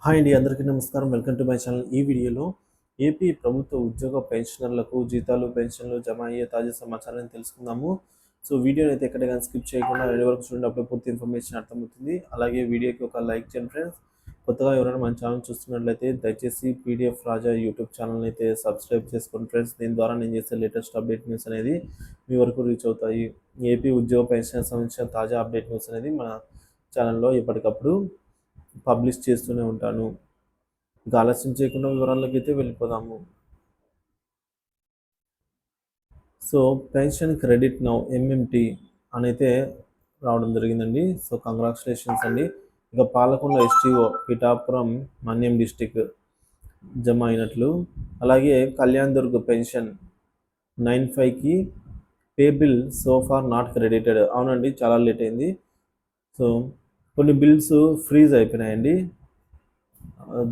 Hi అండి, అందరికీ నమస్కారం. Welcome to my channel. ఈ వీడియోలో ఏపీ ప్రభుత్వ ఉద్యోగ పెన్షనర్లకు జీతాలు, పెన్షన్లు జమ అయ్యే తాజా సమాచారాన్ని తెలుసుకుందాము. సో వీడియోని అయితే ఎక్కడ కానీ స్కిప్ చేయకుండా ఎండ్ వరకు చూడండి. అప్పుడే పూర్తి ఇన్ఫర్మేషన్ అర్థమవుతుంది. అలాగే వీడియోకి ఒక లైక్ చేయండి ఫ్రెండ్స్. కొత్తగా ఎవరైనా మన ఛానల్ చూస్తున్నట్లయితే దయచేసి పీడిఎఫ్ రాజా యూట్యూబ్ ఛానల్ని అయితే సబ్స్క్రైబ్ చేసుకోండి ఫ్రెండ్స్. దీని ద్వారా నేను చేసే లేటెస్ట్ అప్డేట్ న్యూస్ అనేది మీ వరకు రీచ్ అవుతాయి. ఏపీ ఉద్యోగ పెన్షన్ సంబంధించిన తాజా అప్డేట్ న్యూస్ అనేది మన ఛానల్లో ఎప్పటికప్పుడు పబ్లిష్ చేస్తూనే ఉంటాను. ఇక ఆలస్యం చేయకుండా వివరాల్లోకి అయితే వెళ్ళిపోదాము. So pension credit now MMT అనైతే రావడం జరిగిందండి. సో కంగ్రాచులేషన్స్ అండి. ఇక పాలకొండ ఎస్టీఓ పిఠాపురం మన్యం డిస్టిక్ జమ అయినట్లు. అలాగే కళ్యాణ్ దుర్గ్ పెన్షన్ 9/5కి pay bill so far not credited. అవునండి, చాలా లేట్ అయింది. సో కొన్ని బిల్స్ ఫ్రీజ్ అయిపోయినాయండి.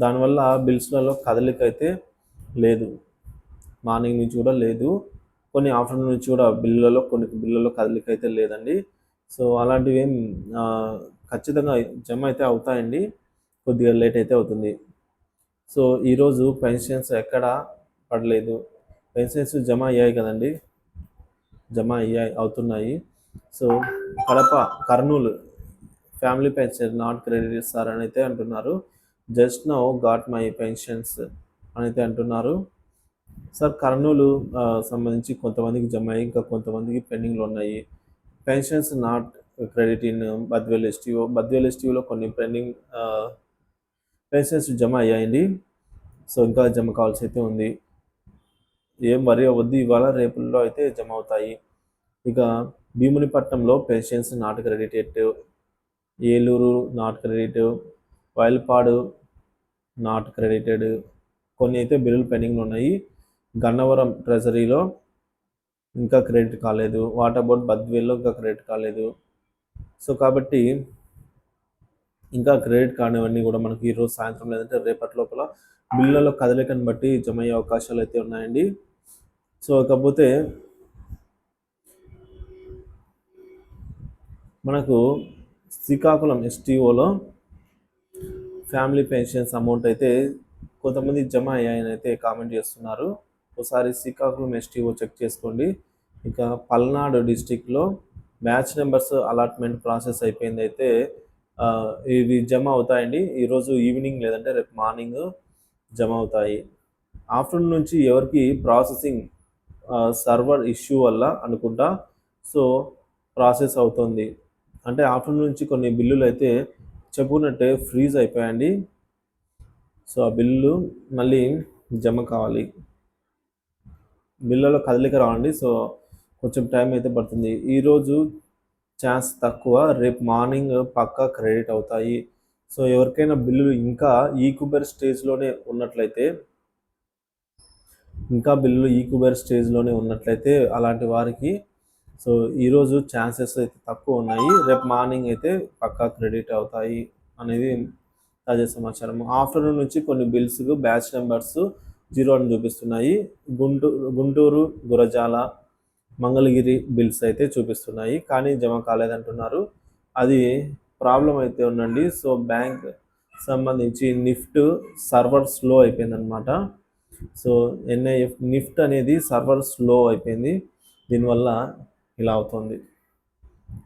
దానివల్ల బిల్స్లలో కదలిక అయితే లేదు. మార్నింగ్ నుంచి కూడా లేదు, కొన్ని ఆఫ్టర్నూన్ నుంచి కూడా కొన్ని బిల్లులలో కదలిక అయితే లేదండి. సో అలాంటివి ఏం ఖచ్చితంగా జమ అయితే అవుతాయండి, కొద్దిగా లేట్ అయితే అవుతుంది. సో ఈరోజు పెన్షన్స్ ఎక్కడ పడలేదు. పెన్షన్స్ జమ అయ్యాయి కదండి, అవుతున్నాయి. So Kurnool family pension not credit sir అని అయితే అంటున్నారు. Just now got my pensions అని అయితే అంటున్నారు. సార్ కర్నూలు సంబంధించి కొంతమందికి జమ అయ్యి ఇంకా కొంతమందికి పెండింగ్లో ఉన్నాయి. Pensions not credit in Badvel ఎస్టీఓలో కొన్ని పెండింగ్ పెన్షన్స్ జమ అయ్యాయండి. సో ఇంకా జమ కావాల్సి అయితే ఉంది. ఏం వరి అవ్వద్దు, ఇవాళ రేపుల్లో అయితే జమ అవుతాయి. ఇక భీమునిపట్నంలో pensions not credited, Eluru not credit, Vayalpadu not credited, కొన్ని అయితే బిల్లులు పెండింగ్లో ఉన్నాయి. గన్నవరం ట్రెజరీలో ఇంకా క్రెడిట్ కాలేదు. వాట్ అబౌట్ బద్వేల్లో ఇంకా క్రెడిట్ కాలేదు. సో కాబట్టి ఇంకా క్రెడిట్ కానివన్నీ కూడా మనకి ఈరోజు సాయంత్రం లేదంటే రేపటి లోపల బిల్లులలో కదలికను బట్టి జమ అయ్యే అవకాశాలు అయితే ఉన్నాయండి. సో కాకపోతే మనకు శ్రీకాకుళం ఎస్టీఓలో ఫ్యామిలీ పెన్షన్స్ అమౌంట్ అయితే కొంతమంది జమ అయ్యాయని అయితే కామెంట్ చేస్తున్నారు. ఒకసారి శ్రీకాకుళం ఎస్టీఓ చెక్ చేసుకోండి. ఇక పల్నాడు డిస్టిక్లో బ్యాచ్ నెంబర్స్ అలాట్మెంట్ ప్రాసెస్ అయిపోయింది. అయితే ఇవి జమ అవుతాయండి ఈరోజు ఈవినింగ్ లేదంటే రేపు మార్నింగ్ జమ అవుతాయి. ఆఫ్టర్నూన్ నుంచి ఎవరికి ప్రాసెసింగ్ సర్వర్ ఇష్యూ వల్ల అనుకుంటా సో ప్రాసెస్ అవుతుంది. అంటే ఆఫ్టర్నూన్ నుంచి కొన్ని బిల్లులు అయితే చెప్పుకున్నట్టే ఫ్రీజ్ అయిపోయాయండి. సో ఆ బిల్లు మళ్ళీ జమ కావాలి, బిల్లులో కదలిక రావండి. సో కొంచెం టైం అయితే పడుతుంది. ఈరోజు ఛాన్స్ తక్కువ, రేపు మార్నింగ్ పక్కా క్రెడిట్ అవుతాయి. సో ఎవరికైనా బిల్లులు ఇంకా ఈక్యుబర్ స్టేజ్లోనే ఉన్నట్లయితే అలాంటి వారికి సో ఈరోజు ఛాన్సెస్ అయితే తక్కువ ఉన్నాయి. రేపు మార్నింగ్ అయితే పక్కా క్రెడిట్ అవుతాయి అనేది తాజా సమాచారం. ఆఫ్టర్నూన్ నుంచి కొన్ని బిల్స్ బ్యాచ్ నెంబర్స్ 0 అని చూపిస్తున్నాయి. గుంటూరు, గురజాల, మంగళగిరి బిల్స్ అయితే చూపిస్తున్నాయి, కానీ జమ కాలేదంటున్నారు. అది ప్రాబ్లం అయితే ఉందండి. సో బ్యాంక్ సంబంధించి నిఫ్ట్ సర్వర్ స్లో అయిపోయిందనమాట. సో నిఫ్ట్ అనేది సర్వర్ స్లో అయిపోయింది, దీనివల్ల ఇలా అవుతుంది.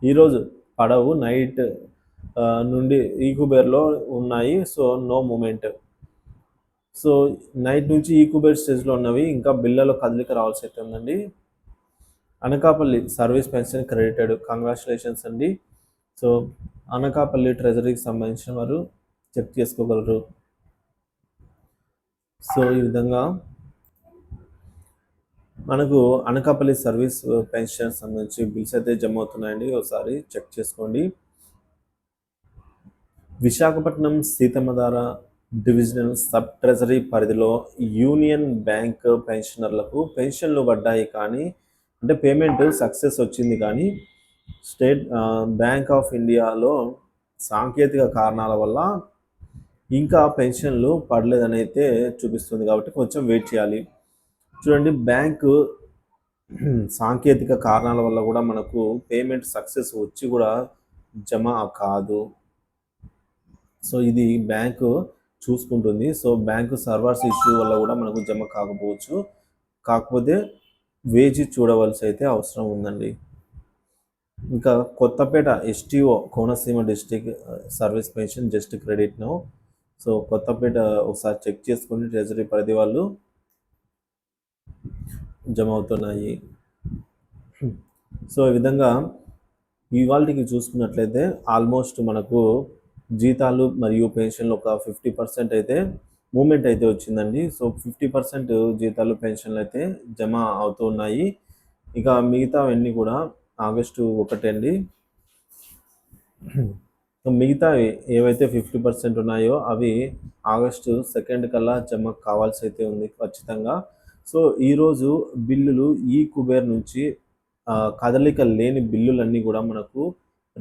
ఈరోజు పడవు, నైట్ నుండి ఈక్యుబేర్లో ఉన్నాయి. So no movement. So night నుంచి ఈక్యుబేర్ స్టేజ్లో ఉన్నవి ఇంకా బిల్లలో కదలిక రావాల్సి అయితే ఉందండి. Anakapalli service pension credited, congratulations అండి. సో అనకాపల్లి ట్రెజరీకి సంబంధించిన వారు చెక్ చేసుకోగలరు. సో ఈ విధంగా మనకు అనకాపల్లి సర్వీస్ పెన్షన్ సంబంధించి బిల్స్ అయితే జమ అవుతున్నాయండి, ఒకసారి చెక్ చేసుకోండి. Visakhapatnam Seethammadhara divisional sub treasury పరిధిలో యూనియన్ బ్యాంక్ పెన్షనర్లకు పెన్షన్లు పడ్డాయి, కానీ అంటే పేమెంట్ సక్సెస్ వచ్చింది, కానీ స్టేట్ బ్యాంక్ ఆఫ్ ఇండియాలో సాంకేతిక కారణాల వల్ల ఇంకా పెన్షన్లు పడలేదని అయితే చూపిస్తుంది. కాబట్టి కొంచెం వెయిట్ చేయాలి. చూడండి, బ్యాంకు సాంకేతిక కారణాల వల్ల కూడా మనకు పేమెంట్ సక్సెస్ వచ్చి కూడా జమ కాదు. సో ఇది బ్యాంకు చూసుకుంటుంది. సో బ్యాంకు సర్వర్స్ ఇష్యూ వల్ల కూడా మనకు జమ కాకపోవచ్చు. కాకపోతే వేచి చూడవలసి అయితే అవసరం ఉందండి. ఇంకా Kothapeta STO Konaseema district service pension just credit now. So Kothapeta ఒకసారి చెక్ చేసుకుని ట్రెజరీ పరిధి వాళ్ళు జమ అవుతున్నాయి. సో ఈ విధంగా ఇవాళకి చూసుకున్నట్లయితే ఆల్మోస్ట్ మనకు జీతాలు మరియు పెన్షన్లు ఒక 50% అయితే మూమెంట్ అయితే వచ్చిందండి. సో 50% జీతాలు పెన్షన్లు అయితే జమ అవుతున్నాయి. ఇక మిగతావన్నీ కూడా ఆగస్టు 1 అండి. మిగతా ఏవైతే 50% ఉన్నాయో అవి ఆగస్టు 2 కల్లా జమ కావాల్సి అయితే ఉంది ఖచ్చితంగా. సో ఈరోజు బిల్లులు ఈ కుబేర్ నుంచి కదలిక లేని బిల్లులన్నీ కూడా మనకు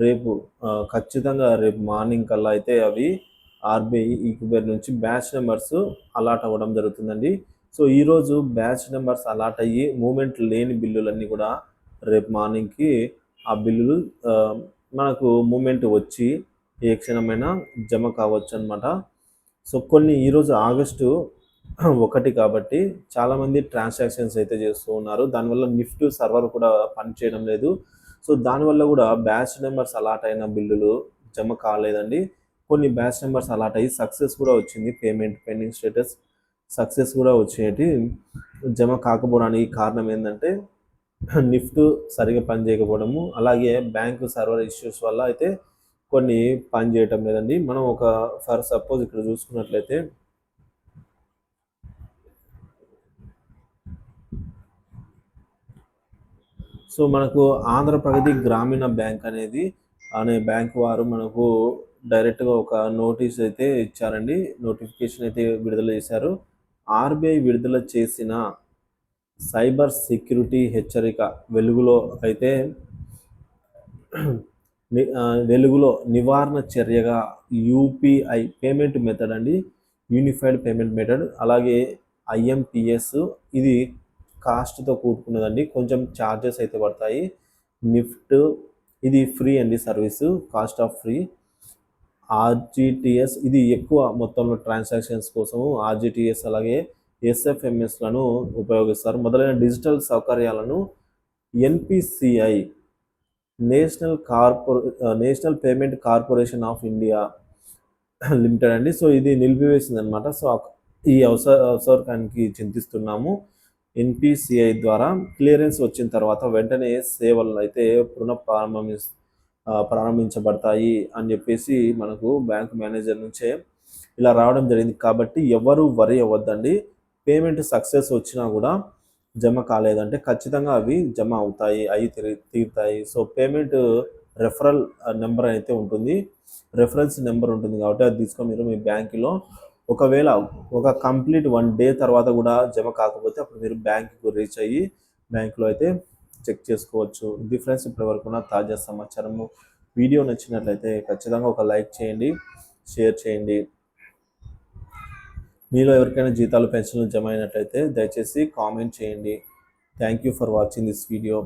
రేపు ఖచ్చితంగా రేపు మార్నింగ్ కల్లా అయితే అవి ఆర్బీఐ ఈ కుబేర్ నుంచి బ్యాచ్ నెంబర్స్ అలాట్ అవ్వడం జరుగుతుందండి. సో ఈరోజు బ్యాచ్ నెంబర్స్ అలాట్ అయ్యి మూమెంట్ లేని బిల్లులన్నీ కూడా రేపు మార్నింగ్కి ఆ బిల్లులు మనకు మూమెంట్ వచ్చి ఏ క్షణమైనా జమ కావచ్చు అనమాట. సో కొన్ని ఈరోజు ఆగస్టు 1 కాబట్టి చాలామంది ట్రాన్సాక్షన్స్ అయితే చేస్తూ ఉన్నారు. దానివల్ల నిఫ్ట్ సర్వర్ కూడా పనిచేయడం లేదు. సో దానివల్ల కూడా బ్యాచ్ నెంబర్స్ అలాట్ అయిన బిల్లులు జమ కాలేదండి. కొన్ని బ్యాచ్ నెంబర్స్ అలాట్ అయ్యి సక్సెస్ కూడా వచ్చింది. పేమెంట్ పెండింగ్ స్టేటస్ సక్సెస్ కూడా వచ్చేటి జమ కాకపోవడానికి కారణం ఏంటంటే నిఫ్ట్ సరిగా పనిచేయకపోవడము, అలాగే బ్యాంకు సర్వర్ ఇష్యూస్ వల్ల అయితే కొన్ని పని చేయటం లేదండి. మనం ఒక ఫర్ సపోజ్ ఇక్కడ చూసుకున్నట్లయితే సో మనకు ఆంధ్రప్రగతి గ్రామీణ బ్యాంక్ అనే బ్యాంక్ వారు మనకు డైరెక్ట్గా ఒక నోటీస్ అయితే ఇచ్చారండి. నోటిఫికేషన్ అయితే విడుదల చేశారు. ఆర్బీఐ విడుదల చేసిన సైబర్ సెక్యూరిటీ హెచ్చరిక వెలుగులో నివారణ చర్యగా యూపీఐ పేమెంట్ మెథడ్ అండి, యూనిఫైడ్ పేమెంట్ మెథడ్, అలాగే ఐఎంపిఎస్ ఇది కాస్ట్తో కూడుకున్నదండి. కొంచెం ఛార్జెస్ అయితే పడతాయి. నిఫ్ట్ ఇది ఫ్రీ అండి సర్వీసు, కాస్ట్ ఆఫ్ ఫ్రీ. ఆర్జిటిఎస్ ఇది ఎక్కువ మొత్తంలో ట్రాన్సాక్షన్స్ కోసము ఆర్జిటిఎస్ అలాగే ఎస్ఎఫ్ఎంఎస్లను ఉపయోగిస్తారు. మొదలైన డిజిటల్ సౌకర్యాలను NPCI national payment corporation of India limited అండి. సో ఇది నిలిపివేసింది అనమాట. సో ఈ అవసరానికి చింతిస్తున్నాము. ఎన్పిసిఐ ద్వారా క్లియరెన్స్ వచ్చిన తర్వాత వెంటనే సేవలను అయితే ప్రారంభించబడతాయి అని చెప్పేసి మనకు బ్యాంక్ మేనేజర్ నుంచే ఇలా రావడం జరిగింది. కాబట్టి ఎవరు వరి అవ్వద్దండి. పేమెంట్ సక్సెస్ వచ్చినా కూడా జమ కాలేదంటే ఖచ్చితంగా అవి జమ అవుతాయి, తీరుతాయి. సో పేమెంట్ రెఫరల్ నెంబర్ అయితే ఉంటుంది, రెఫరెన్స్ నెంబర్ ఉంటుంది కాబట్టి అది తీసుకొని మీరు మీ బ్యాంకులో ఒకవేళ ఒక కంప్లీట్ 1 డే తర్వాత కూడా జమ కాకపోతే అప్పుడు మీరు బ్యాంకుకు రీచ్ అయ్యి బ్యాంకులో అయితే చెక్ చేసుకోవచ్చు. ఇది ఫ్రెండ్స్ ఇప్పటివరకు ఉన్న తాజా సమాచారము. వీడియో నచ్చినట్లయితే ఖచ్చితంగా ఒక లైక్ చేయండి, షేర్ చేయండి. మీలో ఎవరికైనా జీతాలు పెన్షన్లు జమ అయినట్లయితే దయచేసి కామెంట్ చేయండి. Thank you for watching this video.